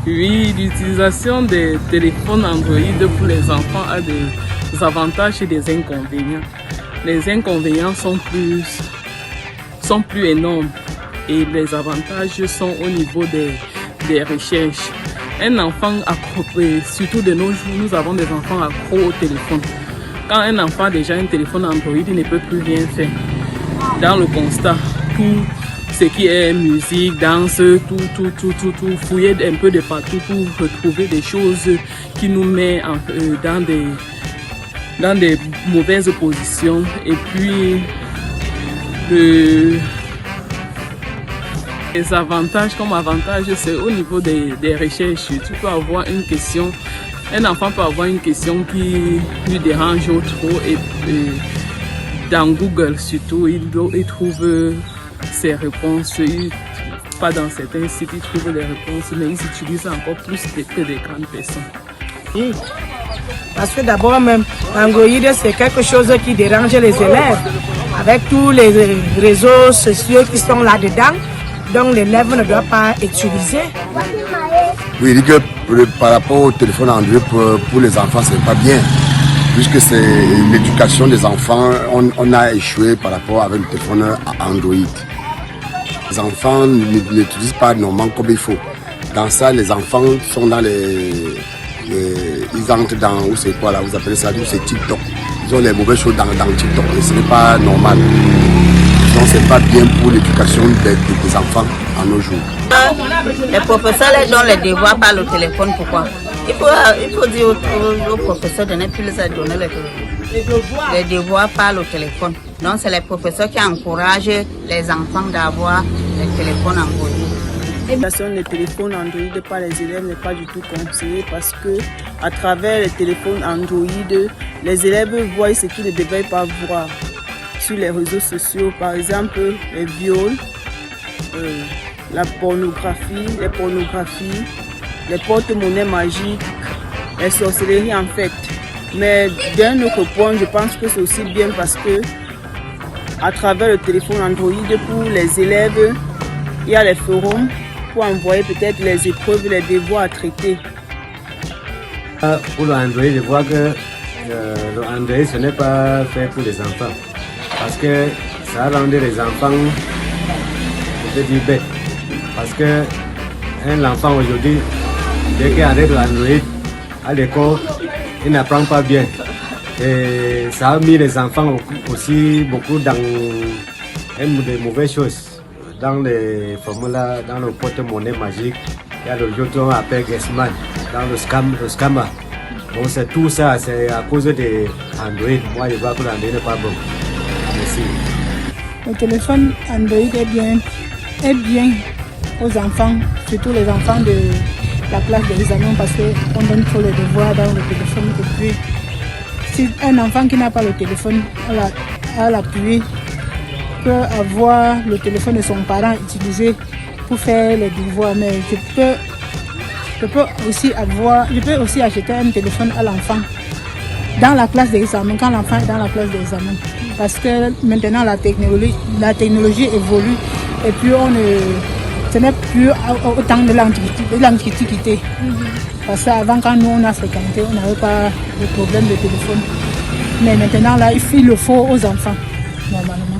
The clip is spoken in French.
Oui, l'utilisation des téléphones Android pour les enfants a des avantages et des inconvénients. Les inconvénients sont plus énormes et les avantages sont au niveau des recherches. Un enfant accro, surtout de nos jours, nous avons des enfants accros au téléphone. Quand un enfant a déjà un téléphone Android, il ne peut plus rien faire. Dans le constat, tout ce qui est musique, danse, tout, fouiller un peu de partout pour retrouver des choses qui nous mettent dans des mauvaises positions. Et puis, les avantages comme avantage, c'est au niveau des recherches. Tu peux avoir une question, un enfant peut avoir une question qui lui dérange trop et dans Google surtout, il trouve ses réponses. Pas dans certains sites, ils trouvent les réponses, mais ils utilisent encore plus que des grandes personnes. Oui. Parce que d'abord même, Android c'est quelque chose qui dérange les élèves. Avec tous les réseaux sociaux qui sont là-dedans, donc l'élève ne doit pas utiliser. Oui, il dit que par rapport au téléphone Android pour les enfants, c'est pas bien. Puisque c'est l'éducation des enfants, on a échoué par rapport avec le téléphone Android. Les enfants n'utilisent pas normalement comme il faut. Dans ça, les enfants sont dans ils entrent dans, où c'est quoi là, vous appelez ça, c'est TikTok. Ils ont les mauvaises choses dans TikTok et ce n'est pas normal. Donc c'est pas bien pour l'éducation des enfants en nos jours. Les professeurs les donnent les devoirs par le téléphone, pourquoi? Il faut dire aux professeurs de ne plus les donner les devoirs par le téléphone. Donc c'est les professeurs qui encouragent les enfants d'avoir les téléphones Android. L'utilisation des téléphones Android par les élèves n'est pas du tout conseillée parce que à travers les téléphones Android, les élèves voient ce qu'ils ne devaient pas voir sur les réseaux sociaux, par exemple les viols, la pornographie, les porte-monnaies magiques, les sorcelleries en fait. Mais d'un autre point, je pense que c'est aussi bien parce que à travers le téléphone Android, pour les élèves, il y a les forums pour envoyer peut-être les épreuves, les devoirs à traiter. Pour l'Android, je vois que l'Android, ce n'est pas fait pour les enfants. Parce que ça rend les enfants, je peux dire, bêtes. Parce qu'un enfant aujourd'hui, dès qu'il arrête l'Android à l'école, il n'apprend pas bien. Et ça a mis les enfants aussi beaucoup dans de mauvaises choses. Dans les formules, dans le porte-monnaie magique, il y a le jeu qu'on appelle Guessman, dans le scammer. Donc c'est tout ça, c'est à cause de Android. Moi je vois que l'Android n'est pas bon. Merci. Le téléphone Android est bien aux enfants, surtout les enfants de la classe de l'examen parce qu'on donne trop les devoirs dans le téléphone. Et puis, si un enfant qui n'a pas le téléphone à l'appui peut avoir le téléphone de son parent utilisé pour faire les devoirs, mais je peux aussi acheter un téléphone à l'enfant dans la classe d'examen, quand l'enfant est dans la classe d'examen. Parce que maintenant la technologie évolue et puis ce n'est plus autant de l'antiquité. Parce qu'avant, quand nous on a fréquenté, on n'avait pas de problème de téléphone. Mais maintenant là, il le faut aux enfants, normalement.